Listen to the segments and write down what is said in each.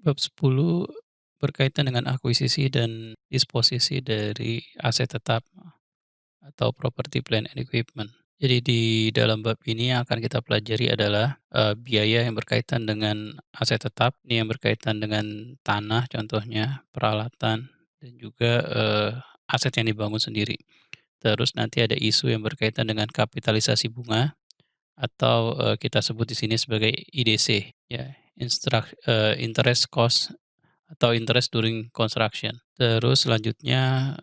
Bab 10 berkaitan dengan akuisisi dan disposisi dari aset tetap atau property, plant, and equipment. Jadi di dalam bab ini yang akan kita pelajari adalah, biaya yang berkaitan dengan aset tetap, ini yang berkaitan dengan tanah contohnya, peralatan, dan juga, aset yang dibangun sendiri. Terus nanti ada isu yang berkaitan dengan kapitalisasi bunga atau, kita sebut di sini sebagai IDC ya, interest cost atau interest during construction. Terus selanjutnya,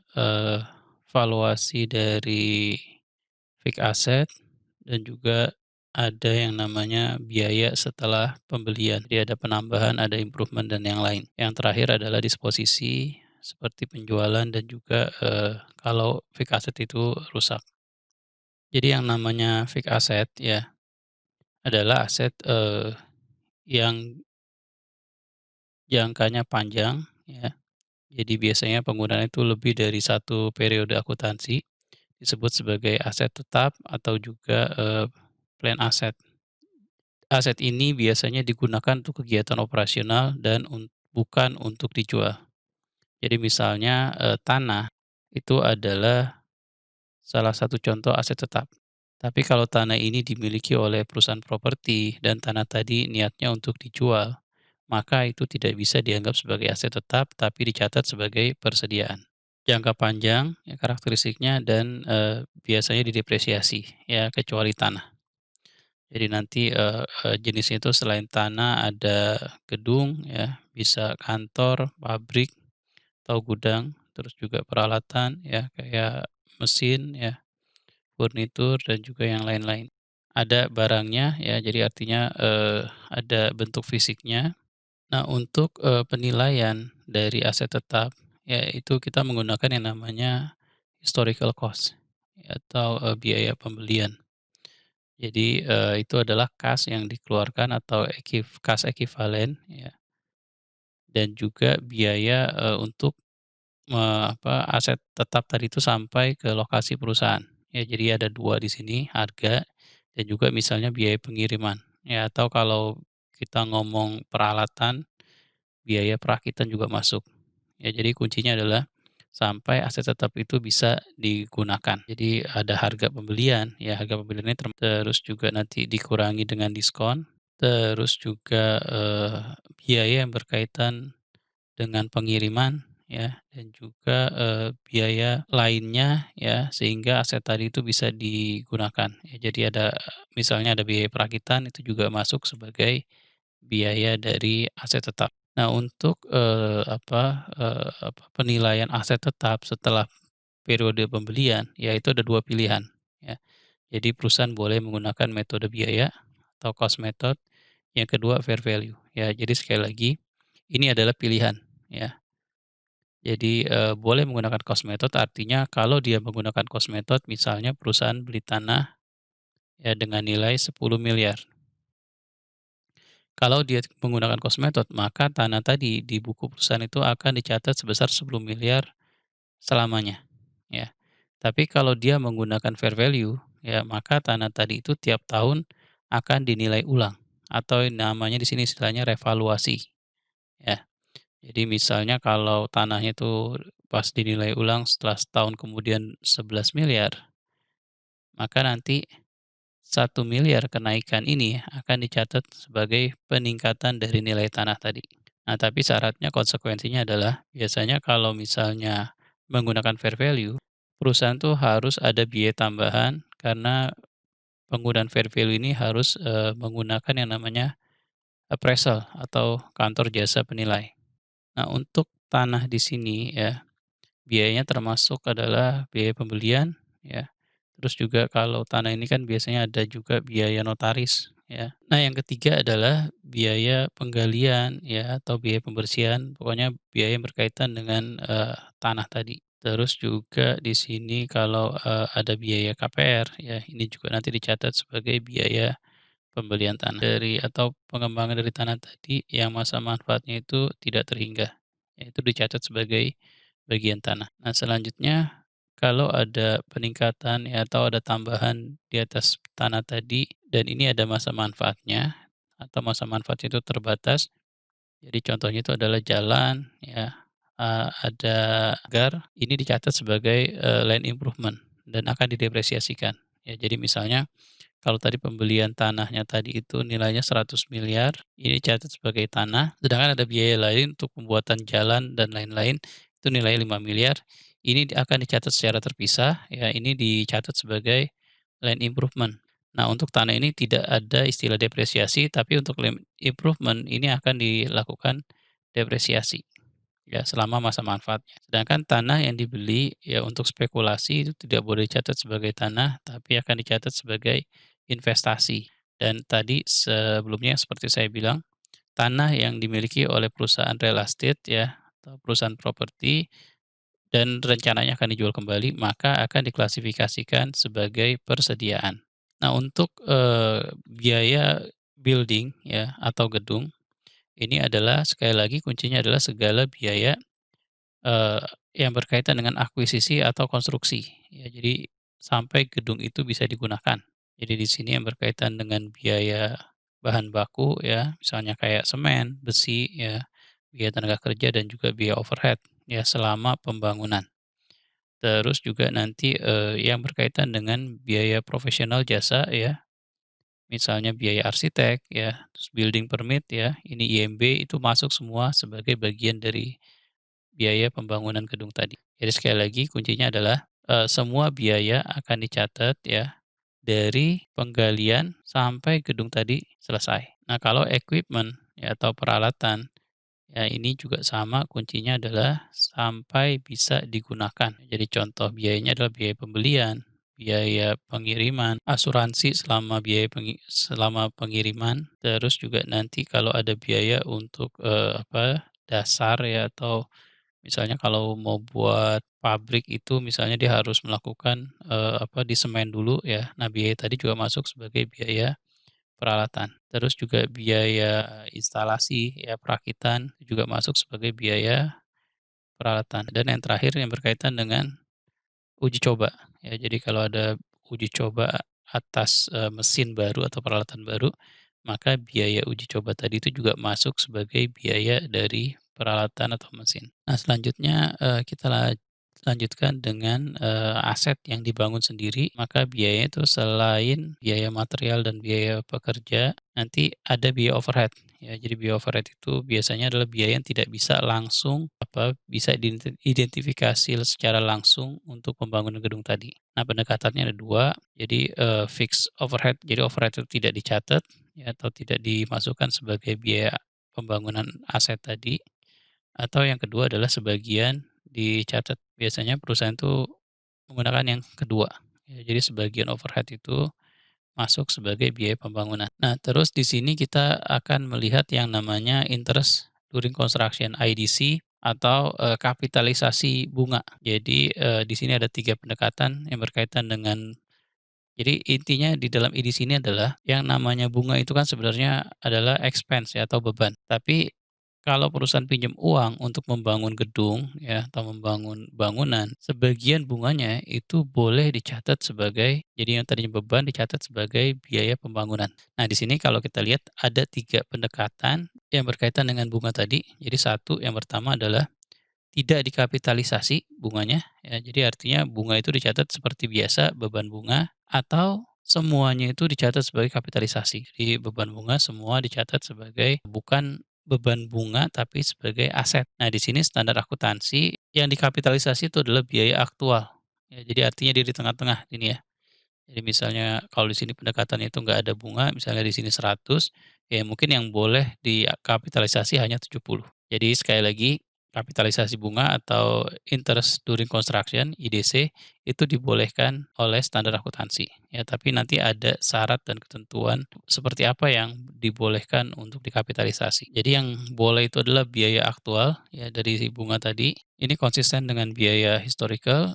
valuasi dari fixed asset dan juga ada yang namanya biaya setelah pembelian. Jadi ada penambahan, ada improvement dan yang lain. Yang terakhir adalah disposisi seperti penjualan dan juga, kalau fixed asset itu rusak. Jadi yang namanya fixed asset ya adalah aset, yang jangkanya panjang ya. Jadi biasanya penggunaan itu lebih dari satu periode akuntansi, disebut sebagai aset tetap atau juga, plan asset. Aset ini biasanya digunakan untuk kegiatan operasional dan bukan untuk dijual. Jadi misalnya, tanah itu adalah salah satu contoh aset tetap. Tapi kalau tanah ini dimiliki oleh perusahaan properti dan tanah tadi niatnya untuk dijual, maka itu tidak bisa dianggap sebagai aset tetap, tapi dicatat sebagai persediaan. Jangka panjang ya karakteristiknya dan, biasanya didepresiasi ya kecuali tanah. Jadi nanti, jenisnya itu selain tanah ada gedung ya, bisa kantor, pabrik, atau gudang, terus juga peralatan ya kayak mesin ya, furnitur dan juga yang lain-lain. Ada barangnya ya, jadi artinya, ada bentuk fisiknya. Nah untuk, penilaian dari aset tetap, ya itu kita menggunakan yang namanya historical cost ya, atau, biaya pembelian. Jadi, itu adalah kas yang dikeluarkan atau kas ekivalen ya, dan juga biaya, untuk aset tetap tadi itu sampai ke lokasi perusahaan. Ya jadi ada 2 di sini, harga dan juga misalnya biaya pengiriman. Ya atau kalau kita ngomong peralatan, biaya perakitan juga masuk. Ya jadi kuncinya adalah sampai aset tetap itu bisa digunakan. Jadi ada harga pembelian, ya harga pembeliannya terus juga nanti dikurangi dengan diskon, terus juga, biaya yang berkaitan dengan pengiriman ya, dan juga, biaya lainnya ya, sehingga aset tadi itu bisa digunakan. Ya jadi ada misalnya ada biaya perakitan itu juga masuk sebagai biaya dari aset tetap. Nah untuk, penilaian aset tetap setelah periode pembelian, ya itu ada 2 pilihan ya. Jadi perusahaan boleh menggunakan metode biaya atau cost method, yang kedua fair value. Ya jadi sekali lagi, ini adalah pilihan ya. Jadi, boleh menggunakan cost method artinya kalau dia menggunakan cost method misalnya perusahaan beli tanah ya dengan nilai 10 miliar. Kalau dia menggunakan cost method maka tanah tadi di buku perusahaan itu akan dicatat sebesar 10 miliar selamanya ya. Tapi kalau dia menggunakan fair value ya maka tanah tadi itu tiap tahun akan dinilai ulang atau namanya di sini istilahnya revaluasi ya. Jadi misalnya kalau tanahnya itu pas dinilai ulang setelah setahun kemudian 11 miliar, maka nanti 1 miliar kenaikan ini akan dicatat sebagai peningkatan dari nilai tanah tadi. Nah, tapi syaratnya konsekuensinya adalah biasanya kalau misalnya menggunakan fair value, perusahaan tuh harus ada biaya tambahan karena penggunaan fair value ini harus, menggunakan yang namanya appraisal atau kantor jasa penilai. Nah, untuk tanah di sini ya, biayanya termasuk adalah biaya pembelian ya, terus juga kalau tanah ini kan biasanya ada juga biaya notaris ya. Nah, yang ketiga adalah biaya penggalian ya atau biaya pembersihan, pokoknya biaya yang berkaitan dengan, tanah tadi. Terus juga di sini kalau, ada biaya KPR ya, ini juga nanti dicatat sebagai biaya pembelian tanah dari atau pengembangan dari tanah tadi yang masa manfaatnya itu tidak terhingga, ya itu dicatat sebagai bagian tanah. Nah selanjutnya kalau ada peningkatan ya atau ada tambahan di atas tanah tadi dan ini ada masa manfaatnya atau masa manfaatnya itu terbatas, Jadi contohnya itu adalah jalan ya, ada pagar, ini dicatat sebagai, land improvement dan akan didepresiasikan. Ya jadi misalnya kalau tadi pembelian tanahnya tadi itu nilainya 100 miliar, ini dicatat sebagai tanah, sedangkan ada biaya lain untuk pembuatan jalan dan lain-lain, itu nilainya 5 miliar, ini akan dicatat secara terpisah, ya ini dicatat sebagai land improvement. Nah, untuk tanah ini tidak ada istilah depresiasi, tapi untuk land improvement ini akan dilakukan depresiasi, ya selama masa manfaatnya. Sedangkan tanah yang dibeli ya untuk spekulasi itu tidak boleh dicatat sebagai tanah, tapi akan dicatat sebagai investasi. Dan tadi sebelumnya seperti saya bilang, tanah yang dimiliki oleh perusahaan real estate ya, atau perusahaan properti dan rencananya akan dijual kembali, maka akan diklasifikasikan sebagai persediaan. Nah, untuk, biaya building ya atau gedung, ini adalah sekali lagi kuncinya adalah segala biaya Eee, yang berkaitan dengan akuisisi atau konstruksi, ya. Jadi sampai gedung itu bisa digunakan. Jadi di sini yang berkaitan dengan biaya bahan baku ya, misalnya kayak semen, besi ya, biaya tenaga kerja dan juga biaya overhead ya selama pembangunan. Terus juga nanti, yang berkaitan dengan biaya profesional jasa ya, misalnya biaya arsitek ya, terus building permit ya, ini IMB itu masuk semua sebagai bagian dari biaya pembangunan gedung tadi. Jadi sekali lagi kuncinya adalah, semua biaya akan dicatat ya, dari penggalian sampai gedung tadi selesai. Nah kalau equipment ya atau peralatan, ya ini juga sama kuncinya adalah sampai bisa digunakan. Jadi contoh biayanya adalah biaya pembelian, biaya pengiriman, asuransi selama pengiriman, terus juga nanti kalau ada biaya untuk, dasar ya atau misalnya kalau mau buat pabrik itu misalnya dia harus melakukan, di semen dulu ya. Nah biaya tadi juga masuk sebagai biaya peralatan. Terus juga biaya instalasi ya perakitan juga masuk sebagai biaya peralatan. Dan yang terakhir yang berkaitan dengan uji coba ya. Jadi kalau ada uji coba atas, mesin baru atau peralatan baru, maka biaya uji coba tadi itu juga masuk sebagai biaya dari peralatan atau mesin. Nah selanjutnya, kita lanjutkan dengan, aset yang dibangun sendiri, maka biayanya itu selain biaya material dan biaya pekerja, nanti ada biaya overhead, ya. Jadi biaya overhead itu biasanya adalah biaya yang tidak bisa langsung, bisa diidentifikasi secara langsung untuk pembangunan gedung tadi. Nah pendekatannya ada 2, jadi, fixed overhead, jadi overhead itu tidak dicatat, ya, atau tidak dimasukkan sebagai biaya pembangunan aset tadi, atau yang kedua adalah sebagian dicatat. Biasanya perusahaan itu menggunakan yang kedua, ya, jadi sebagian overhead itu masuk sebagai biaya pembangunan. Nah, terus di sini kita akan melihat yang namanya interest during construction, IDC, atau, kapitalisasi bunga. Jadi, di sini ada 3 pendekatan yang berkaitan dengan, jadi intinya di dalam IDC ini adalah yang namanya bunga itu kan sebenarnya adalah expense ya atau beban. Tapi kalau perusahaan pinjam uang untuk membangun gedung ya atau membangun bangunan, sebagian bunganya itu boleh dicatat sebagai, jadi yang tadinya beban dicatat sebagai biaya pembangunan. Nah, di sini kalau kita lihat ada 3 pendekatan yang berkaitan dengan bunga tadi. Jadi satu yang pertama adalah tidak dikapitalisasi bunganya, ya. Jadi artinya bunga itu dicatat seperti biasa beban bunga atau semuanya itu dicatat sebagai kapitalisasi. Jadi beban bunga semua dicatat sebagai bukan beban bunga tapi sebagai aset. Nah, di sini standar akuntansi yang dikapitalisasi itu adalah biaya aktual. Ya, jadi artinya dia di tengah-tengah ini ya. Jadi misalnya kalau di sini pendekatannya itu nggak ada bunga, misalnya di sini 100, ya mungkin yang boleh dikapitalisasi hanya 70. Jadi sekali lagi, kapitalisasi bunga atau interest during construction, IDC, itu dibolehkan oleh standar akuntansi. Ya, tapi nanti ada syarat dan ketentuan seperti apa yang dibolehkan untuk dikapitalisasi. Jadi yang boleh itu adalah biaya aktual ya dari si bunga tadi. Ini konsisten dengan biaya historical.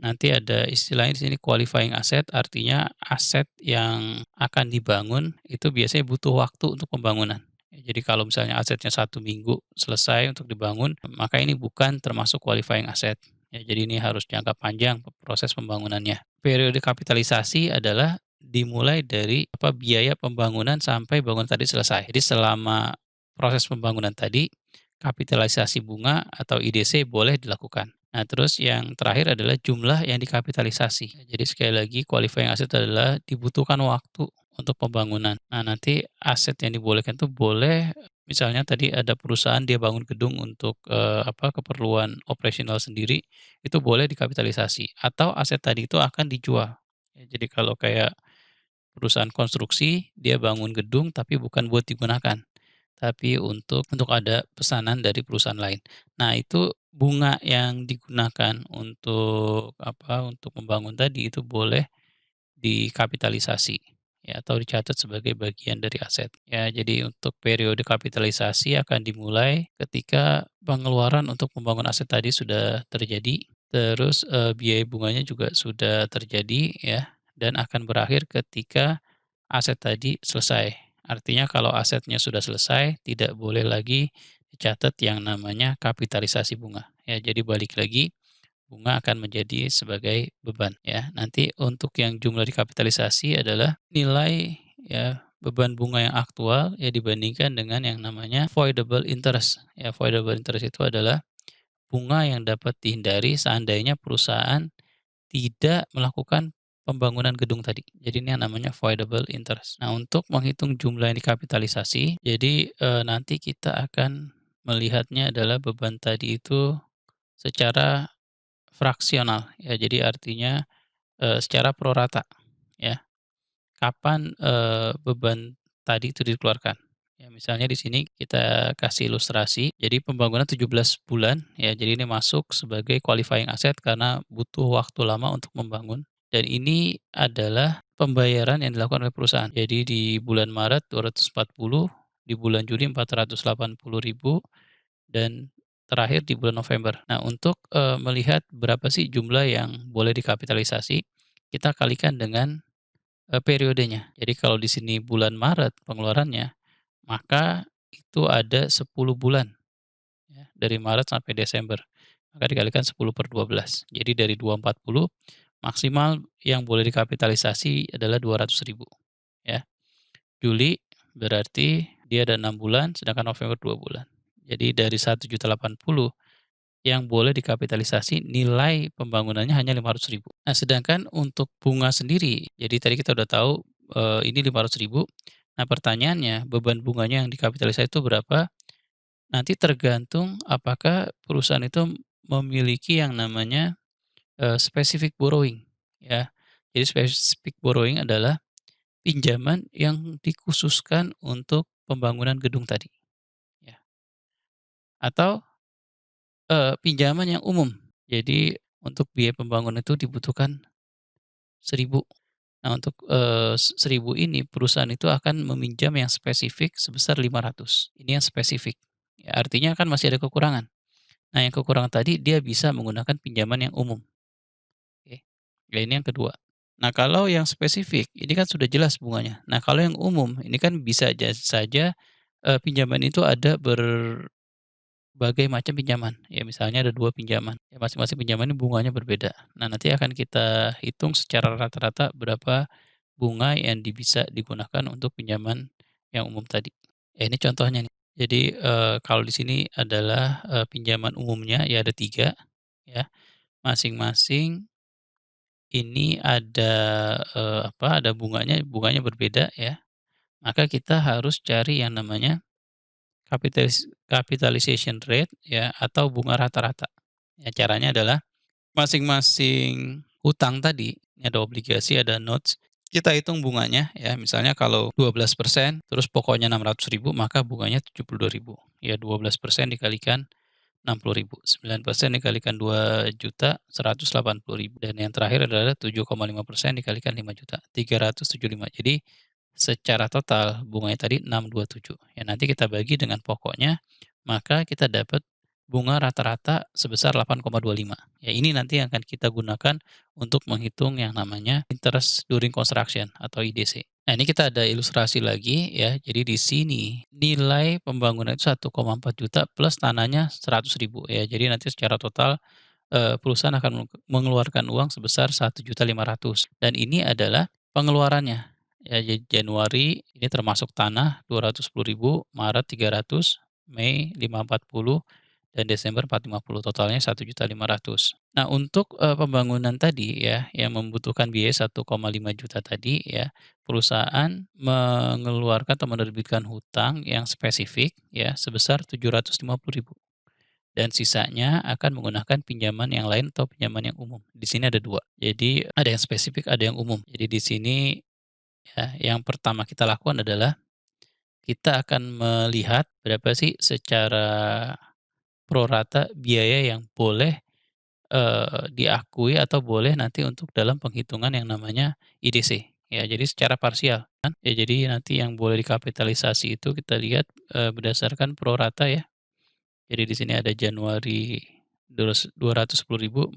Nanti ada istilahnya di sini qualifying asset, artinya aset yang akan dibangun itu biasanya butuh waktu untuk pembangunan. Ya, jadi kalau misalnya asetnya 1 minggu selesai untuk dibangun, maka ini bukan termasuk qualifying asset. Ya, jadi ini harus jangka panjang proses pembangunannya. Periode kapitalisasi adalah dimulai dari biaya pembangunan sampai bangunan tadi selesai. Jadi selama proses pembangunan tadi, kapitalisasi bunga atau IDC boleh dilakukan. Nah, terus yang terakhir adalah jumlah yang dikapitalisasi. Jadi sekali lagi qualifying asset adalah dibutuhkan waktu untuk pembangunan. Nah, nanti aset yang dibolehkan itu boleh misalnya tadi ada perusahaan dia bangun gedung untuk, keperluan operasional sendiri, itu boleh dikapitalisasi atau aset tadi itu akan dijual. Ya, jadi kalau kayak perusahaan konstruksi, dia bangun gedung tapi bukan buat digunakan, tapi untuk ada pesanan dari perusahaan lain. Nah, itu bunga yang digunakan untuk membangun tadi itu boleh dikapitalisasi, ya atau dicatat sebagai bagian dari aset. Ya, jadi untuk periode kapitalisasi akan dimulai ketika pengeluaran untuk membangun aset tadi sudah terjadi, terus, biaya bunganya juga sudah terjadi ya, dan akan berakhir ketika aset tadi selesai. Artinya kalau asetnya sudah selesai, tidak boleh lagi dicatat yang namanya kapitalisasi bunga. Ya, jadi balik lagi, bunga akan menjadi sebagai beban ya. Nanti untuk yang jumlah dikapitalisasi adalah nilai ya beban bunga yang aktual ya dibandingkan dengan yang namanya voidable interest. Ya, voidable interest itu adalah bunga yang dapat dihindari seandainya perusahaan tidak melakukan pembangunan gedung tadi. Jadi ini yang namanya voidable interest. Nah, untuk menghitung jumlah yang dikapitalisasi, jadi, nanti kita akan melihatnya adalah beban tadi itu secara fraksional ya. Jadi artinya, secara pro rata ya. Kapan, beban tadi itu dikeluarkan. Ya misalnya di sini kita kasih ilustrasi, jadi pembangunan 17 bulan ya, jadi ini masuk sebagai qualifying asset karena butuh waktu lama untuk membangun dan ini adalah pembayaran yang dilakukan oleh perusahaan. Jadi di bulan Maret 240, di bulan Juli 480.000 dan terakhir di bulan November. Nah untuk, melihat berapa sih jumlah yang boleh dikapitalisasi, kita kalikan dengan periodenya. Jadi kalau di sini bulan Maret pengeluarannya, maka itu ada 10 bulan ya, dari Maret sampai Desember. Maka dikalikan 10/12. Jadi dari 240 maksimal yang boleh dikapitalisasi adalah 200.000 ya. Juli berarti dia ada 6 bulan, sedangkan November 2 bulan. Jadi dari 1.080.000 yang boleh dikapitalisasi nilai pembangunannya hanya 500.000. Nah, sedangkan untuk bunga sendiri, jadi tadi kita udah tahu, ini 500.000. Nah, pertanyaannya beban bunganya yang dikapitalisasi itu berapa? Nanti tergantung apakah perusahaan itu memiliki yang namanya, specific borrowing, ya. Jadi specific borrowing adalah pinjaman yang dikhususkan untuk pembangunan gedung tadi, ya. Atau pinjaman yang umum. Jadi untuk biaya pembangunan itu dibutuhkan 1.000. Nah untuk, 1.000 ini perusahaan itu akan meminjam yang spesifik sebesar 500. Ini yang spesifik. Ya artinya kan masih ada kekurangan. Nah yang kekurangan tadi dia bisa menggunakan pinjaman yang umum, oke. Ya ini yang kedua. Nah kalau yang spesifik ini kan sudah jelas bunganya. Nah kalau yang umum ini kan bisa saja, pinjaman itu ada berbagai macam pinjaman, ya misalnya ada 2 pinjaman, ya masing-masing pinjaman ini bunganya berbeda. Nah nanti akan kita hitung secara rata-rata berapa bunga yang bisa digunakan untuk pinjaman yang umum tadi. Ya ini contohnya nih. Jadi, kalau di sini adalah, pinjaman umumnya ya ada 3 ya, masing-masing ini ada, ada bunganya berbeda ya, maka kita harus cari yang namanya capitalization rate ya atau bunga rata-rata. Ya caranya adalah masing-masing hutang tadi, ini ada obligasi, ada notes, kita hitung bunganya ya, misalnya kalau 12% terus pokoknya 600.000 maka bunganya 72.000. Ya 12% dikalikan 60.000, 9% dikalikan 2.180.000 dan yang terakhir adalah 7,5% dikalikan 5.000.000, 375. Jadi secara total bunganya tadi 627. Ya nanti kita bagi dengan pokoknya, maka kita dapat bunga rata-rata sebesar 8,25. Ya ini nanti yang akan kita gunakan untuk menghitung yang namanya interest during construction atau IDC. Nah ini kita ada ilustrasi lagi ya. Jadi di sini nilai pembangunan itu 1,4 juta plus tanahnya 100.000 ya. Jadi nanti secara total perusahaan akan mengeluarkan uang sebesar 1.500.000 dan ini adalah pengeluarannya Ya, Januari ini termasuk tanah 210.000, Maret 300, Mei 540, dan Desember 450, totalnya 1.500.000. Nah, untuk, pembangunan tadi ya, yang membutuhkan biaya 1,5 juta tadi ya, perusahaan mengeluarkan atau menerbitkan hutang yang spesifik ya, sebesar 750.000, dan sisanya akan menggunakan pinjaman yang lain atau pinjaman yang umum. Di sini ada 2. Jadi ada yang spesifik, ada yang umum. Jadi di sini ya, yang pertama kita lakukan adalah kita akan melihat berapa sih secara pro rata biaya yang boleh, diakui atau boleh nanti untuk dalam penghitungan yang namanya IDC, ya. Jadi secara parsial kan, ya jadi nanti yang boleh dikapitalisasi itu kita lihat, berdasarkan pro rata ya. Jadi di sini ada Januari 210.000,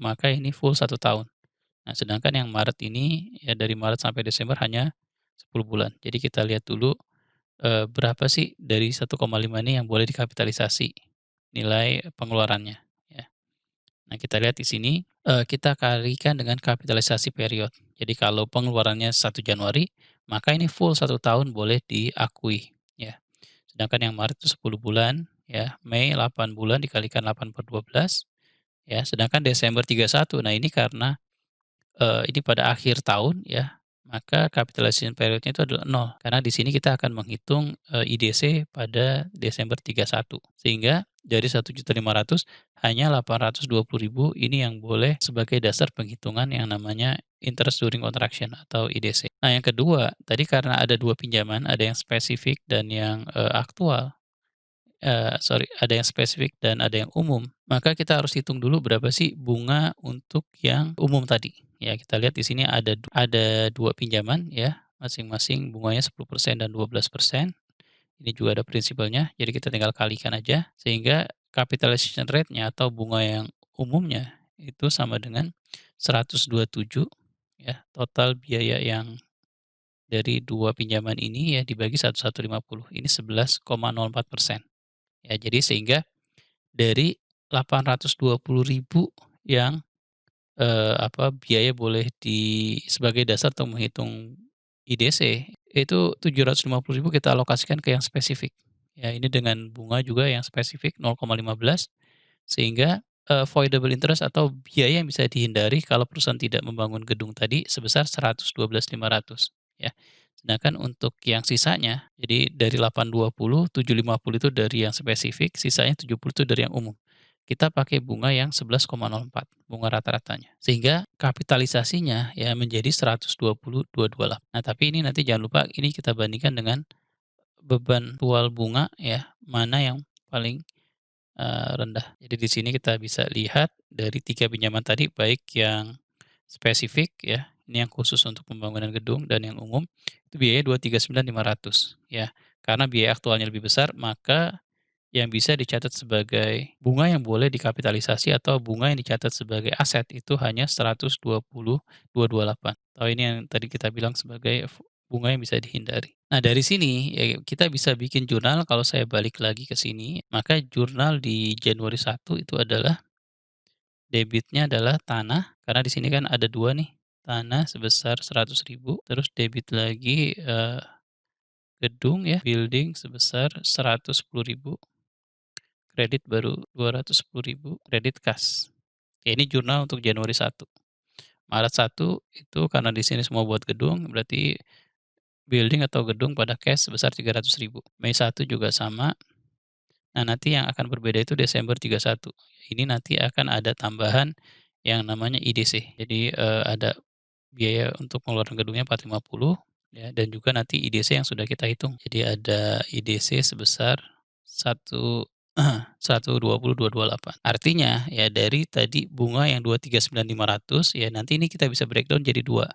maka ini full 1 tahun. Nah, sedangkan yang Maret ini, ya dari Maret sampai Desember hanya 10 bulan. Jadi kita lihat dulu, berapa sih dari 1,5 ini yang boleh dikapitalisasi, nilai pengeluarannya, ya. Nah, kita lihat di sini, kita kalikan dengan kapitalisasi period. Jadi kalau pengeluarannya 1 Januari, maka ini full 1 tahun boleh diakui, ya. Sedangkan yang Maret itu 10 bulan, ya, Mei 8 bulan dikalikan 8/12, ya, sedangkan Desember 31. Nah, ini karena ini pada akhir tahun ya, maka capitalization period-nya itu adalah nol, karena di sini kita akan menghitung, IDC pada Desember 31. Sehingga dari 1.500.000 hanya 820.000 ini yang boleh sebagai dasar penghitungan yang namanya interest during contraction atau IDC. Nah, yang kedua, tadi karena ada 2 pinjaman, ada yang spesifik dan yang, aktual. Sorry, ada yang spesifik dan ada yang umum, maka kita harus hitung dulu berapa sih bunga untuk yang umum tadi. Ya, kita lihat di sini ada 2 pinjaman ya, masing-masing bunganya 10% dan 12%. Ini juga ada prinsipalnya, jadi kita tinggal kalikan aja, sehingga capitalization rate-nya atau bunga yang umumnya itu sama dengan 127 ya, total biaya yang dari 2 pinjaman ini ya dibagi 1.150, ini 11,04%. Ya, jadi sehingga dari 820.000 yang, biaya boleh sebagai dasar untuk menghitung IDC, itu 750.000 kita alokasikan ke yang spesifik. Ya, ini dengan bunga juga yang spesifik 0,15, sehingga, voidable interest atau biaya yang bisa dihindari kalau perusahaan tidak membangun gedung tadi sebesar 112.500 ya. Sedangkan untuk yang sisanya, jadi dari 820, 750 itu dari yang spesifik, sisanya 70 itu dari yang umum. Kita pakai bunga yang 11,04, bunga rata-ratanya. Sehingga kapitalisasinya ya menjadi 120.228. Nah, tapi ini nanti jangan lupa ini kita bandingkan dengan beban aktual bunga ya, mana yang paling rendah. Jadi di sini kita bisa lihat dari 3 pinjaman tadi, baik yang spesifik ya, ini yang khusus untuk pembangunan gedung, dan yang umum, itu biayanya 239.500 ya. Karena biaya aktualnya lebih besar, maka yang bisa dicatat sebagai bunga yang boleh dikapitalisasi atau bunga yang dicatat sebagai aset itu hanya 120.228. Atau ini yang tadi kita bilang sebagai bunga yang bisa dihindari. Nah, dari sini ya kita bisa bikin jurnal. Kalau saya balik lagi ke sini, maka jurnal di Januari 1 itu adalah debitnya adalah tanah, karena di sini kan ada 2 nih, tanah sebesar 100.000, terus debit lagi, gedung ya, building sebesar 110.000, kredit baru 210.000, kredit kas. Ya, ini jurnal untuk Januari 1. Maret 1 itu karena di sini semua buat gedung, berarti building atau gedung pada cash sebesar 300.000. Mei 1 juga sama. Nah, nanti yang akan berbeda itu Desember 31. Ini nanti akan ada tambahan yang namanya IDC. Jadi, ada biaya untuk pengeluaran gedungnya 450 ya, dan juga nanti IDC yang sudah kita hitung. Jadi ada IDC sebesar satu 120.228. Artinya ya dari tadi bunga yang 239.500 ya, nanti ini kita bisa breakdown jadi 2.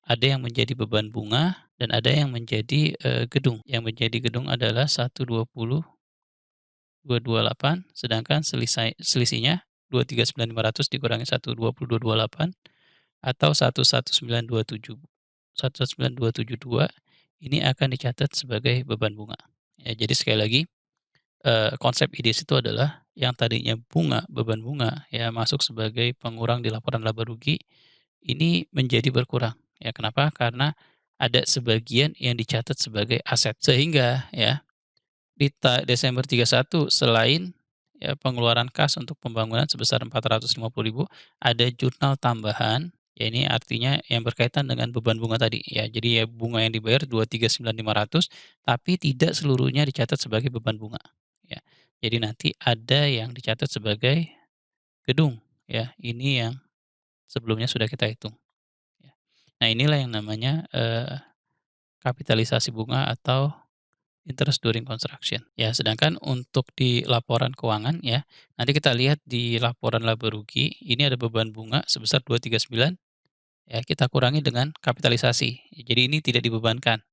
Ada yang menjadi beban bunga dan ada yang menjadi, gedung. Yang menjadi gedung adalah 120.228, sedangkan selisihnya 239.500 dikurangi 120.228 atau 119.272 119.272 ini akan dicatat sebagai beban bunga. Ya, jadi sekali lagi, konsep IDS itu adalah yang tadinya bunga, beban bunga ya masuk sebagai pengurang di laporan laba rugi, ini menjadi berkurang. Ya, kenapa? Karena ada sebagian yang dicatat sebagai aset. Sehingga ya di Desember 31 selain ya pengeluaran kas untuk pembangunan sebesar 450.000, ada jurnal tambahan, ya ini artinya yang berkaitan dengan beban bunga tadi ya. Jadi ya bunga yang dibayar 239.500 tapi tidak seluruhnya dicatat sebagai beban bunga, ya. Jadi nanti ada yang dicatat sebagai gedung, ya. Ini yang sebelumnya sudah kita hitung, ya. Nah inilah yang namanya, kapitalisasi bunga atau interest during construction. Ya, sedangkan untuk di laporan keuangan ya, nanti kita lihat di laporan laba rugi, ini ada beban bunga sebesar 239 ya, kita kurangi dengan kapitalisasi. Jadi ini tidak dibebankan.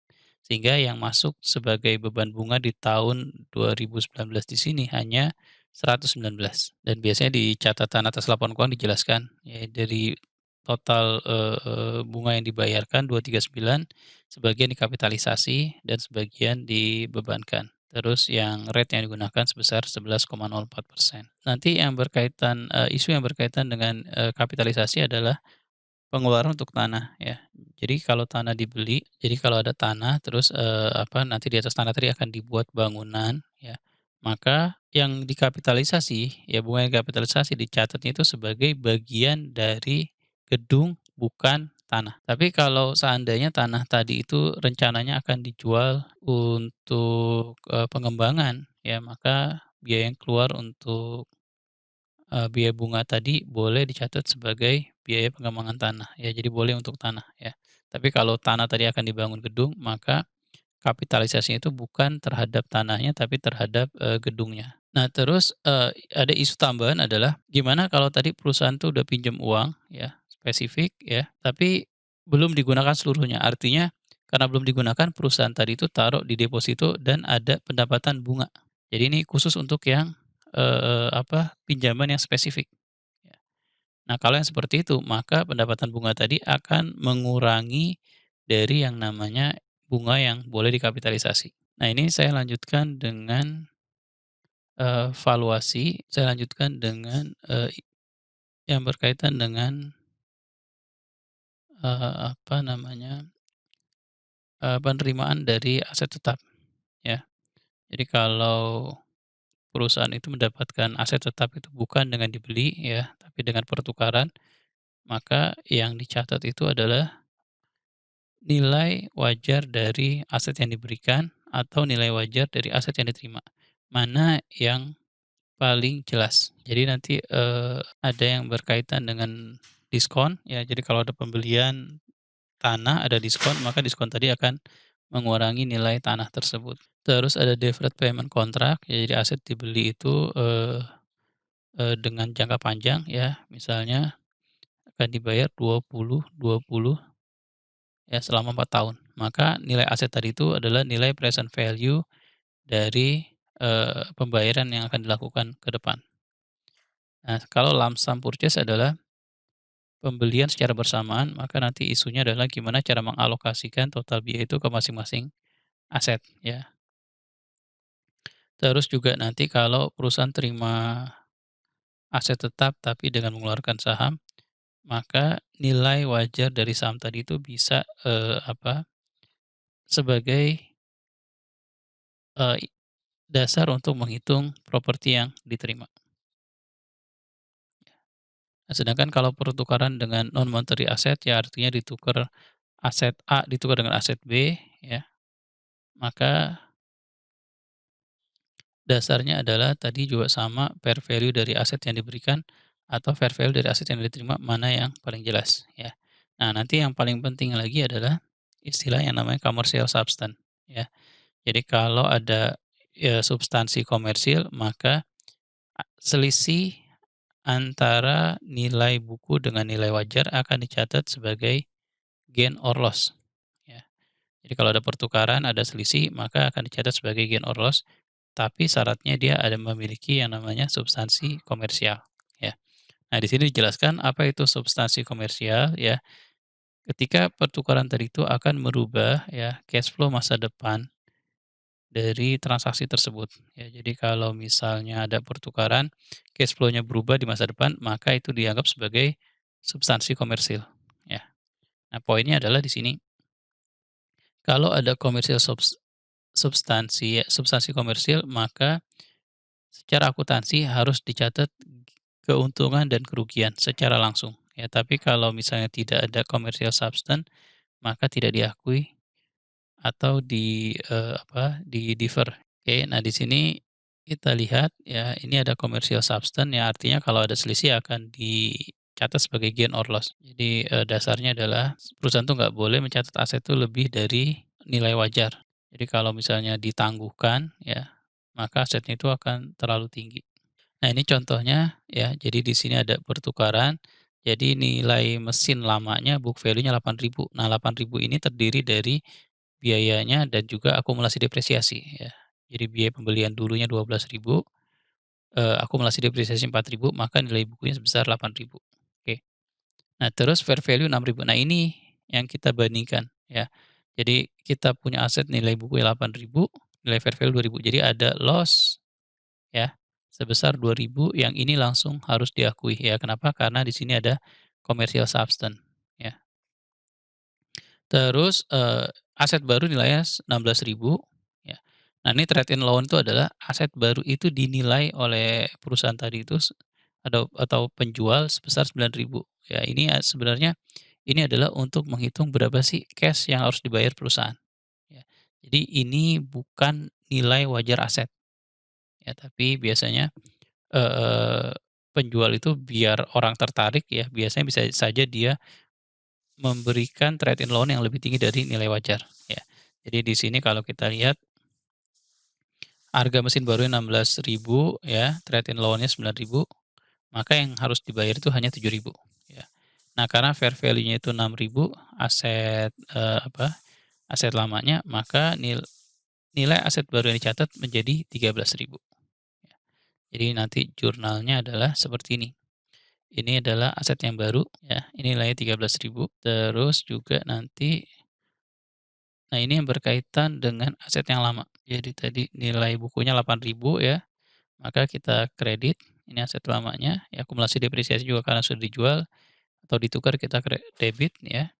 Sehingga yang masuk sebagai beban bunga di tahun 2019 di sini hanya 119 dan biasanya di catatan atas laporan keuangan dijelaskan ya dari total, bunga yang dibayarkan 239 sebagian dikapitalisasi dan sebagian dibebankan. Terus yang rate yang digunakan sebesar 11,04%. Nanti yang berkaitan, isu yang berkaitan dengan, kapitalisasi adalah pengeluaran untuk tanah ya. Jadi kalau tanah dibeli, jadi kalau ada tanah terus, nanti di atas tanah tadi akan dibuat bangunan ya, maka yang dikapitalisasi, ya bunga yang dikapitalisasi dicatatnya itu sebagai bagian dari gedung bukan tanah. Tapi kalau seandainya tanah tadi itu rencananya akan dijual untuk, pengembangan ya, maka biaya yang keluar untuk biaya bunga tadi boleh dicatat sebagai biaya pengembangan tanah, ya jadi boleh untuk tanah ya. Tapi kalau tanah tadi akan dibangun gedung, maka kapitalisasinya itu bukan terhadap tanahnya, tapi terhadap, gedungnya. Nah terus, ada isu tambahan adalah gimana kalau tadi perusahaan tuh udah pinjam uang ya, spesifik ya, tapi belum digunakan seluruhnya. Artinya karena belum digunakan perusahaan tadi itu taruh di deposito dan ada pendapatan bunga. Jadi ini khusus untuk yang, pinjaman yang spesifik, ya. Nah, kalau yang seperti itu, maka pendapatan bunga tadi akan mengurangi dari yang namanya bunga yang boleh dikapitalisasi. Nah, ini saya lanjutkan dengan, valuasi, saya lanjutkan dengan, yang berkaitan dengan, apa namanya, penerimaan dari aset tetap, ya. Jadi kalau perusahaan itu mendapatkan aset tetap itu bukan dengan dibeli ya, tapi dengan pertukaran, maka yang dicatat itu adalah nilai wajar dari aset yang diberikan atau nilai wajar dari aset yang diterima. Mana yang paling jelas. Jadi nanti, ada yang berkaitan dengan diskon ya, jadi kalau ada pembelian tanah ada diskon, maka diskon tadi akan mengurangi nilai tanah tersebut. Terus ada deferred payment contract, ya jadi aset dibeli itu, dengan jangka panjang ya, misalnya akan dibayar 20 ya selama 4 tahun. Maka nilai aset tadi itu adalah nilai present value dari, pembayaran yang akan dilakukan ke depan. Nah, kalau lump sum purchase adalah pembelian secara bersamaan, maka nanti isunya adalah gimana cara mengalokasikan total biaya itu ke masing-masing aset, ya. Terus juga nanti kalau perusahaan terima aset tetap tapi dengan mengeluarkan saham, maka nilai wajar dari saham tadi itu bisa, sebagai, dasar untuk menghitung properti yang diterima. Nah, sedangkan kalau pertukaran dengan non monetary asset ya artinya ditukar aset A ditukar dengan aset B ya, maka dasarnya adalah tadi juga sama fair value dari aset yang diberikan atau fair value dari aset yang diterima mana yang paling jelas ya. Nah, nanti yang paling penting lagi adalah istilah yang namanya commercial substance ya. Jadi kalau ada, substansi komersil maka selisih antara nilai buku dengan nilai wajar akan dicatat sebagai gain or loss, ya. Jadi kalau ada pertukaran, ada selisih, maka akan dicatat sebagai gain or loss, tapi syaratnya dia ada memiliki yang namanya substansi komersial, ya. Nah, di sini dijelaskan apa itu substansi komersial, ya. Ketika pertukaran tadi itu akan merubah ya cash flow masa depan dari transaksi tersebut, ya. Jadi kalau misalnya ada pertukaran, cash flow-nya berubah di masa depan, maka itu dianggap sebagai substansi komersil, ya. Nah, poinnya adalah di sini Kalau ada komersial substansi komersil, maka secara akuntansi harus dicatat keuntungan dan kerugian secara langsung, ya. Tapi kalau misalnya tidak ada commercial substance, maka tidak diakui atau di-defer. Oke, nah di sini kita lihat ya, ini ada commercial substance ya, artinya kalau ada selisih akan dicatat sebagai gain or loss. Jadi, dasarnya adalah perusahaan tuh nggak boleh mencatat aset itu lebih dari nilai wajar. Jadi kalau misalnya ditangguhkan ya, maka asetnya itu akan terlalu tinggi. Nah ini contohnya ya, jadi di sini ada pertukaran, jadi nilai mesin lamanya book value-nya 8.000. Nah 8.000 ini terdiri dari biayanya dan juga akumulasi depresiasi ya. Jadi biaya pembelian dulunya 12.000, akumulasi depresiasi 4.000, maka nilai bukunya sebesar 8.000. Oke. Nah terus fair value 6.000. Nah ini yang kita bandingkan ya. Jadi kita punya aset nilai bukunya 8.000, nilai fair value 2.000. Jadi ada loss ya, sebesar 2.000 yang ini langsung harus diakui ya. Kenapa? Karena di sini ada commercial substance ya. Terus, aset baru nilainya 16.000 ya. Nah ini trade in loan itu adalah aset baru itu dinilai oleh perusahaan tadi itu atau penjual sebesar 9.000 ya. Ini sebenarnya ini adalah untuk menghitung berapa sih cash yang harus dibayar perusahaan ya. Jadi ini bukan nilai wajar aset ya, tapi biasanya penjual itu biar orang tertarik ya, biasanya bisa saja dia memberikan trade in loan yang lebih tinggi dari nilai wajar, ya. Jadi di sini kalau kita lihat harga mesin barunya 16.000 ya, trade in loan-nya 9.000, maka yang harus dibayar itu hanya 7.000 ya. Nah, karena fair value-nya itu 6.000 aset, aset lamanya, maka nilai aset baru yang dicatat menjadi 13.000 ya. Jadi nanti jurnalnya adalah seperti ini. Ini adalah aset yang baru ya, ini nilainya 13.000. Terus juga nanti, nah ini yang berkaitan dengan aset yang lama. Jadi tadi nilai bukunya 8.000 ya, maka kita kredit, ini aset lamanya, ya akumulasi depresiasi juga karena sudah dijual atau ditukar kita debit ya,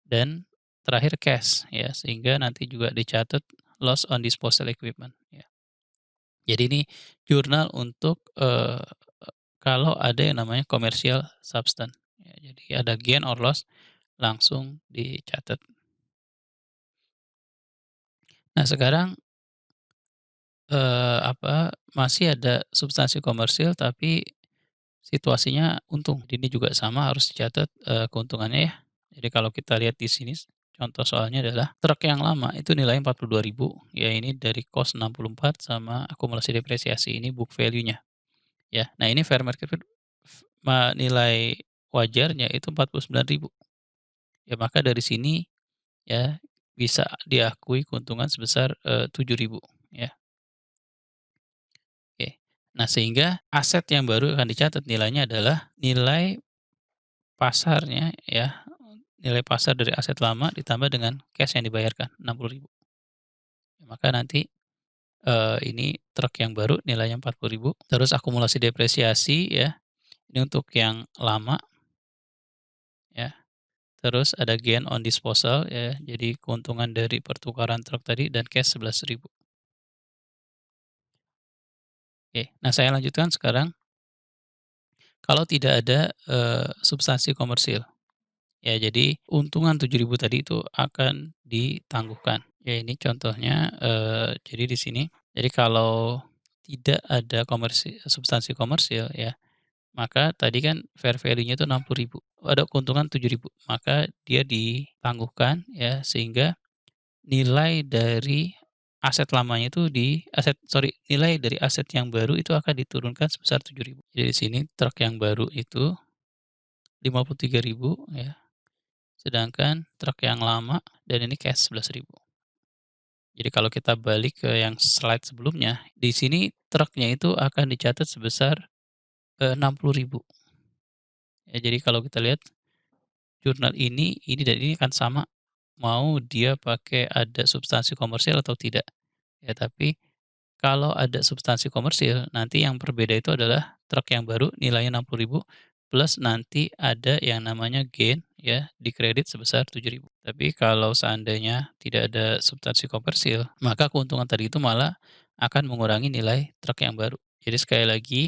dan terakhir cash ya, sehingga nanti juga dicatat loss on disposal equipment ya. Jadi ini jurnal untuk, kalau ada yang namanya commercial substance ya, jadi ada gain or loss langsung dicatat. Nah sekarang, masih ada substansi komersil tapi situasinya untung. Ini juga sama harus dicatat, keuntungannya ya. Jadi kalau kita lihat di sini contoh soalnya adalah truk yang lama itu nilainya 42.000 ya, ini dari cost 64 sama akumulasi depresiasi, ini book value-nya ya. Nah ini fair market nilai wajarnya itu 49.000 ya, maka dari sini ya, bisa diakui keuntungan sebesar, 7.000 ya, oke. Nah, sehingga aset yang baru akan dicatat nilainya adalah nilai pasarnya ya, nilai pasar dari aset lama ditambah dengan cash yang dibayarkan 60.000. Maka nanti, ini truk yang baru nilainya 40.000, terus akumulasi depresiasi ya, ini untuk yang lama ya, terus ada gain on disposal ya, jadi keuntungan dari pertukaran truk tadi dan cash 11.000. Oke, nah saya lanjutkan sekarang, kalau tidak ada, substansi komersil, ya jadi untungan 7.000 tadi itu akan ditangguhkan. Ya ini contohnya, jadi di sini, jadi kalau tidak ada substansi komersil ya, maka tadi kan fair value-nya itu 60.000, ada keuntungan 7.000, maka dia ditangguhkan ya, sehingga nilai dari aset lamanya itu nilai dari aset yang baru itu akan diturunkan sebesar 7.000. Jadi di sini truk yang baru itu 53.000 ya, sedangkan truk yang lama dan ini cash 11.000. Jadi kalau kita balik ke yang slide sebelumnya, di sini truknya itu akan dicatat sebesar, 60.000. Ya jadi kalau kita lihat jurnal ini dan ini akan sama, mau dia pakai ada substansi komersial atau tidak. Ya tapi kalau ada substansi komersil, nanti yang berbeda itu adalah truk yang baru nilainya 60.000 plus nanti ada yang namanya gain ya dikredit sebesar 7.000. Tapi kalau seandainya tidak ada substansi komersil, maka keuntungan tadi itu malah akan mengurangi nilai truk yang baru. Jadi sekali lagi,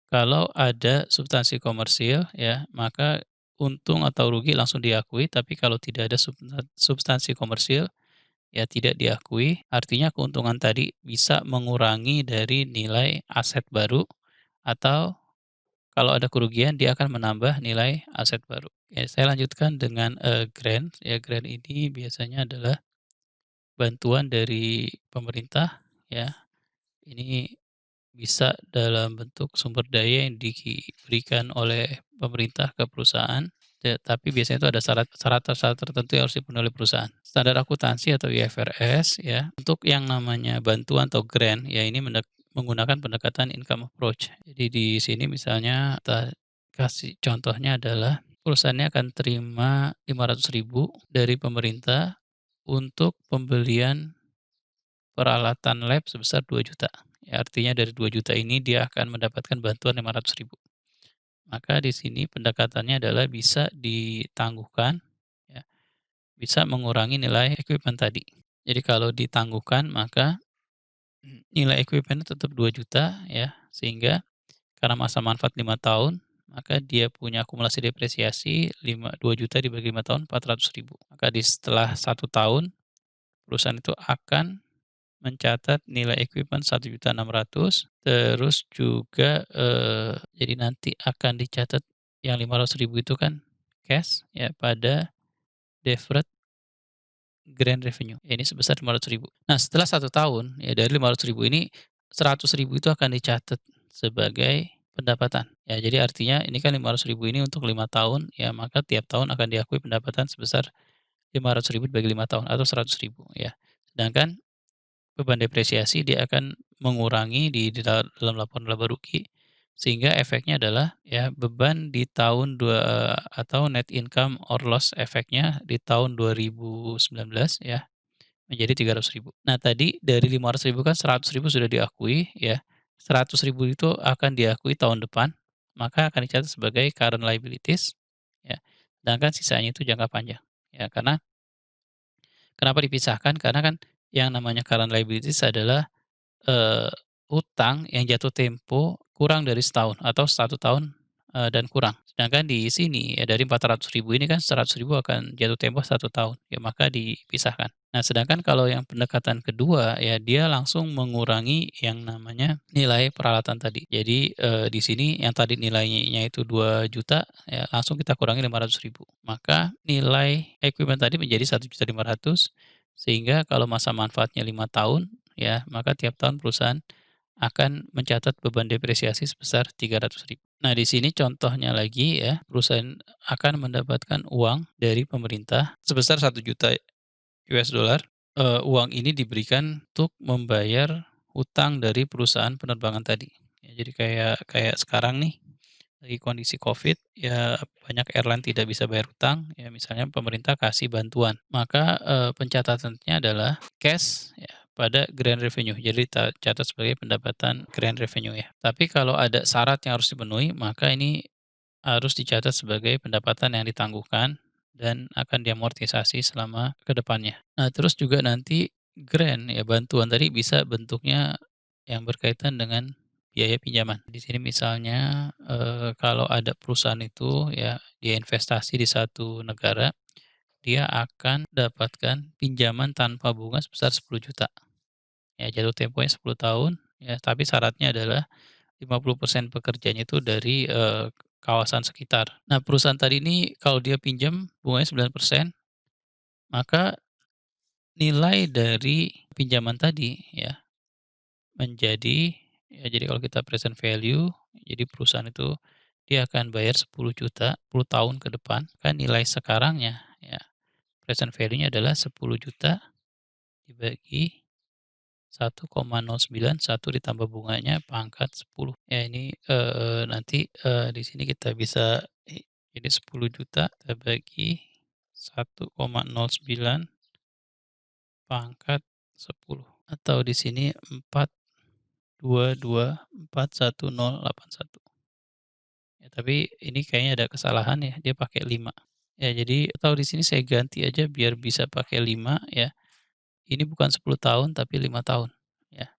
kalau ada substansi komersil ya, maka untung atau rugi langsung diakui, tapi kalau tidak ada substansi komersil, ya tidak diakui, artinya keuntungan tadi bisa mengurangi dari nilai aset baru atau kalau ada kerugian dia akan menambah nilai aset baru. Ya, saya lanjutkan dengan, grant, ya grant ini biasanya adalah bantuan dari pemerintah ya, ini bisa dalam bentuk sumber daya yang diberikan oleh pemerintah ke perusahaan, tapi biasanya itu ada syarat-syarat tertentu yang harus dipenuhi oleh perusahaan. Standar akuntansi atau IFRS ya, untuk yang namanya bantuan atau grant ya ini menggunakan pendekatan income approach. Jadi di sini misalnya kita kasih contohnya adalah perusahaannya akan terima 500.000 dari pemerintah untuk pembelian peralatan lab sebesar 2 juta. Ya, artinya dari 2 juta ini dia akan mendapatkan bantuan 500.000. Maka di sini pendekatannya adalah bisa ditangguhkan, ya, bisa mengurangi nilai equipment tadi. Jadi kalau ditangguhkan maka nilai equipment tetap 2 juta ya, sehingga karena masa manfaat 5 tahun, maka dia punya akumulasi depresiasi 2 juta dibagi 5 tahun 400.000. Maka setelah 1 tahun perusahaan itu akan mencatat nilai equipment 1.600.000 terus juga, jadi nanti akan dicatat yang 500.000 itu kan cash ya pada deferred grand revenue, ya ini sebesar 500.000. Nah setelah 1 tahun ya dari 500.000 ini 100.000 itu akan dicatat sebagai pendapatan. Ya jadi artinya ini kan 500.000 ini untuk 5 tahun ya maka tiap tahun akan diakui pendapatan sebesar 500.000 dibagi 5 tahun atau 100.000 ya. Sedangkan beban depresiasi dia akan mengurangi dalam laporan laba rugi, sehingga efeknya adalah ya beban di tahun atau net income or loss efeknya di tahun 2019 ya menjadi 300.000. Nah tadi dari 500.000 kan 100.000 sudah diakui ya, 100.000 itu akan diakui tahun depan, maka akan dicatat sebagai current liabilities ya, sedangkan sisanya itu jangka panjang. Ya karena kenapa dipisahkan? Karena kan yang namanya current liabilities adalah Eee, utang yang jatuh tempo kurang dari setahun atau 1 tahun, dan kurang. Sedangkan di sini ya dari 400.000 ini kan 100.000 akan jatuh tempo 1 tahun, ya maka dipisahkan. Nah sedangkan kalau yang pendekatan kedua ya dia langsung mengurangi yang namanya nilai peralatan tadi. Jadi, di sini yang tadi nilainya itu 2 juta ya langsung kita kurangi 500.000. Maka nilai equipment tadi menjadi 1.500.000 sehingga kalau masa manfaatnya 5 tahun ya, maka tiap tahun perusahaan akan mencatat beban depresiasi sebesar 300.000. Nah, di sini contohnya lagi ya, perusahaan akan mendapatkan uang dari pemerintah sebesar 1 juta US dollar. Uang ini diberikan untuk membayar hutang dari perusahaan penerbangan tadi. Ya, jadi kayak kayak sekarang nih, lagi kondisi Covid, ya banyak airline tidak bisa bayar hutang, ya misalnya pemerintah kasih bantuan. Maka, pencatatannya adalah cash ya pada grand revenue, jadi catat sebagai pendapatan grand revenue ya. Tapi kalau ada syarat yang harus dipenuhi, maka ini harus dicatat sebagai pendapatan yang ditangguhkan dan akan diamortisasi selama ke depannya. Nah, terus juga nanti grant ya bantuan tadi bisa bentuknya yang berkaitan dengan biaya pinjaman. Di sini misalnya, kalau ada perusahaan itu ya dia investasi di satu negara, dia akan dapatkan pinjaman tanpa bunga sebesar 10 juta. Ya jatuh temponya 10 tahun ya, tapi syaratnya adalah 50% pekerjanya itu dari, kawasan sekitar. Nah, perusahaan tadi ini kalau dia pinjam bunganya 9%, maka nilai dari pinjaman tadi ya menjadi ya jadi kalau kita present value, jadi perusahaan itu dia akan bayar 10 juta 10 tahun ke depan, kan nilai sekarangnya ya present value-nya adalah 10 juta dibagi 1,091 ditambah bunganya pangkat 10. Ya ini, nanti, di sini kita bisa jadi 10 juta kita bagi 1,09 pangkat 10 atau di sini 42241.081. Ya tapi ini kayaknya ada kesalahan ya, dia pakai 5. Ya jadi atau di sini saya ganti aja biar bisa pakai 5 ya, ini bukan 10 tahun tapi 5 tahun, ya.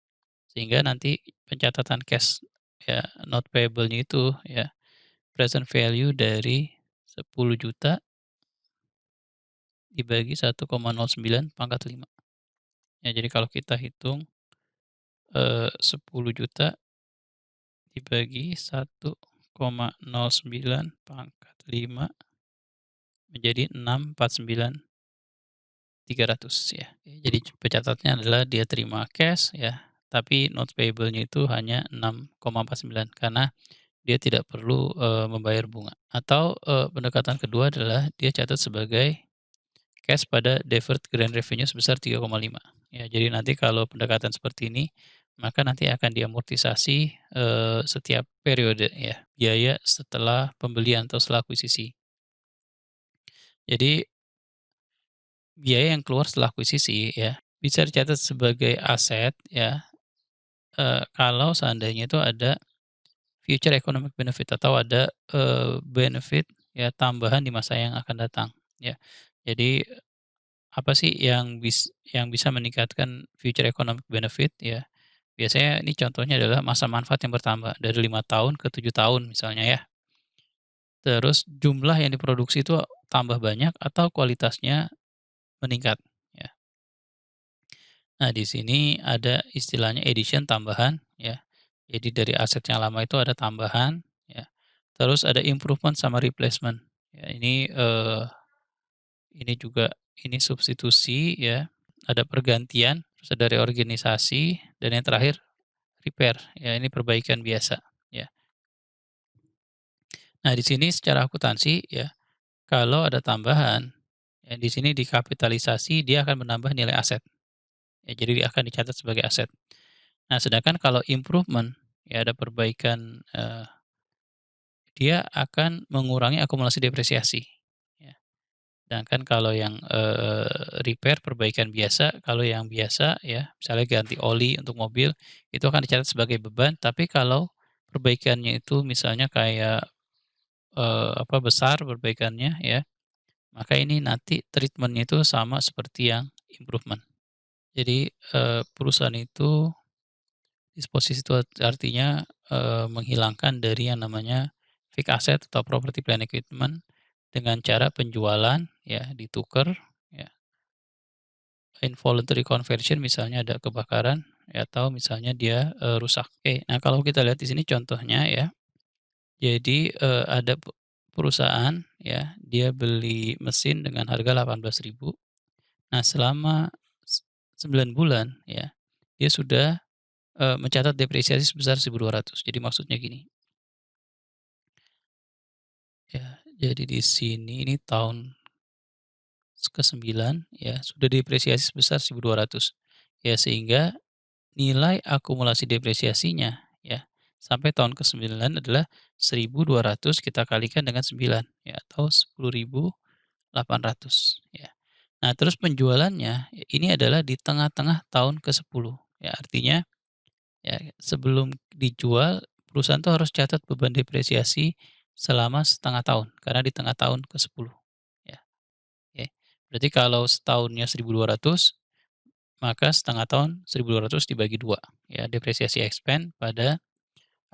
Sehingga nanti pencatatan cash ya, not payable-nya itu ya, present value dari 10 juta dibagi 1,09 pangkat 5. Ya jadi kalau kita hitung, 10 juta dibagi 1,09 pangkat 5 menjadi 649.300 ya. Jadi pencatatnya adalah dia terima cash ya, tapi not payable-nya itu hanya 6,49 karena dia tidak perlu, membayar bunga. Atau, pendekatan kedua adalah dia catat sebagai cash pada deferred grand revenue sebesar 3,5. Ya, jadi nanti kalau pendekatan seperti ini, maka nanti akan diamortisasi, setiap periode ya, biaya setelah pembelian atau setelah akuisisi. Jadi biaya yang keluar setelah akuisisi ya, bisa dicatat sebagai aset ya, kalau seandainya itu ada future economic benefit atau ada, benefit ya tambahan di masa yang akan datang ya. Jadi apa sih yang bisa meningkatkan future economic benefit ya, biasanya ini contohnya adalah masa manfaat yang bertambah dari 5 tahun ke 7 tahun misalnya ya. Terus jumlah yang diproduksi itu tambah banyak atau kualitasnya meningkat ya. Nah di sini ada istilahnya addition tambahan ya. Jadi dari aset yang lama itu ada tambahan ya. Terus ada improvement sama replacement. Ya ini juga ini substitusi ya, ada pergantian, terus ada reorganisasi, dan yang terakhir repair, ya ini perbaikan biasa, ya. Nah di sini secara akuntansi ya, kalau ada tambahan, ya di sini dikapitalisasi dia akan menambah nilai aset, ya jadi dia akan dicatat sebagai aset. Nah sedangkan kalau improvement, ya ada perbaikan, dia akan mengurangi akumulasi depresiasi, ya. Sedangkan kalau yang, repair perbaikan biasa, kalau yang biasa ya, misalnya ganti oli untuk mobil, itu akan dicatat sebagai beban, tapi kalau perbaikannya itu misalnya kayak, besar perbaikannya ya, maka ini nanti treatment-nya itu sama seperti yang improvement. Jadi, perusahaan itu disposisi itu artinya, menghilangkan dari yang namanya fixed asset atau property plant equipment dengan cara penjualan ya, ditukar ya. Involuntary conversion misalnya ada kebakaran, ya atau misalnya dia, rusak. Oke, nah kalau kita lihat di sini contohnya ya, jadi, ada perusahaan ya, dia beli mesin dengan harga 18.000. Nah selama 9 bulan ya, dia sudah, mencatat depresiasi sebesar 1.200. Jadi maksudnya gini, ya jadi di sini ini tahun ke-9 ya, sudah depresiasi sebesar 1.200. Ya sehingga nilai akumulasi depresiasinya ya, sampai tahun ke-9 adalah 1.200 kita kalikan dengan 9 ya, atau 10.800 ya. Nah, terus penjualannya ini adalah di tengah-tengah tahun ke-10 ya, artinya ya sebelum dijual perusahaan tuh harus catat beban depresiasi selama setengah tahun, karena di tengah tahun ke-10 ya, oke. Berarti kalau setahunnya 1.200 maka setengah tahun 1.200 dibagi 2 ya, depresiasi expense pada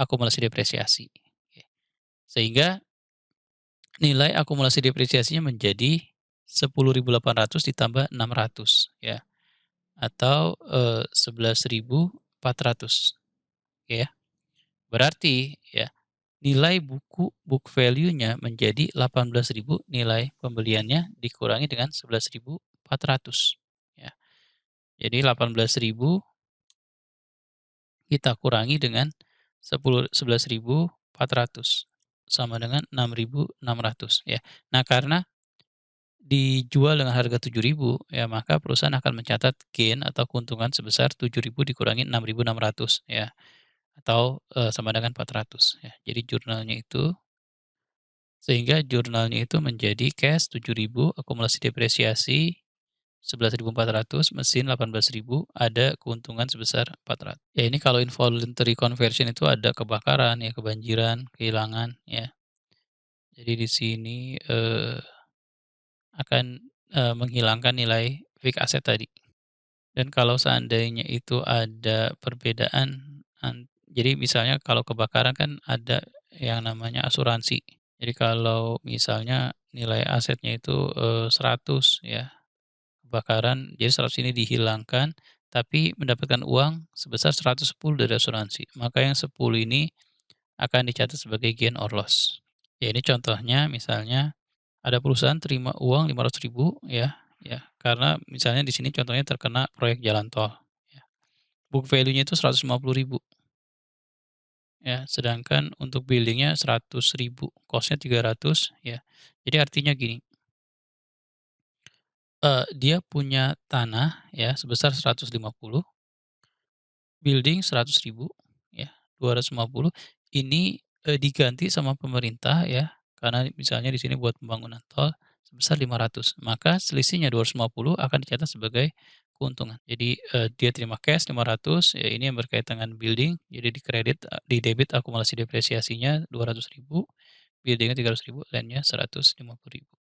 akumulasi depresiasi. Oke. Sehingga nilai akumulasi depresiasinya menjadi 10.800 ditambah 600 ya, atau, 11.400 ya. Berarti ya, nilai book value-nya menjadi 18.000, nilai pembeliannya dikurangi dengan 11.400 ya. Jadi 18.000 kita kurangi dengan 11.400 sama dengan 6.600 ya. Nah, karena dijual dengan harga 7.000 ya, maka perusahaan akan mencatat gain atau keuntungan sebesar 7.000 dikurangi 6.600 ya, atau, sama dengan 400 ya. Jadi jurnalnya itu sehingga jurnalnya itu menjadi cash 7.000, akumulasi depresiasi 11.400, mesin 18.000, ada keuntungan sebesar 400. Ya ini kalau involuntary conversion itu ada kebakaran ya, kebanjiran, kehilangan ya. Jadi di sini, akan, menghilangkan nilai fixed asset tadi. Dan kalau seandainya itu ada perbedaan jadi misalnya kalau kebakaran kan ada yang namanya asuransi. Jadi kalau misalnya nilai asetnya itu, 100 ya, kebakaran jadi 100 ini dihilangkan, tapi mendapatkan uang sebesar 110 dari asuransi. Maka yang 10 ini akan dicatat sebagai gain or loss. Ya ini contohnya misalnya ada perusahaan terima uang 500.000 ya, ya, karena misalnya di sini contohnya terkena proyek jalan tol, ya. Book value-nya itu 150.000 ya, sedangkan untuk building-nya 100.000, cost-nya 300 ya. Jadi artinya gini, dia punya tanah ya sebesar 150, building 100.000 ya, 250 ini, diganti sama pemerintah ya, karena misalnya di sini buat pembangunan tol sebesar 500, maka selisihnya 250 akan dicatat sebagai keuntungan. Jadi, dia terima cash 500 ya ini yang berkaitan dengan building, jadi di debit akumulasi depresiasinya 200.000, building-nya 300.000, land-nya 150.000.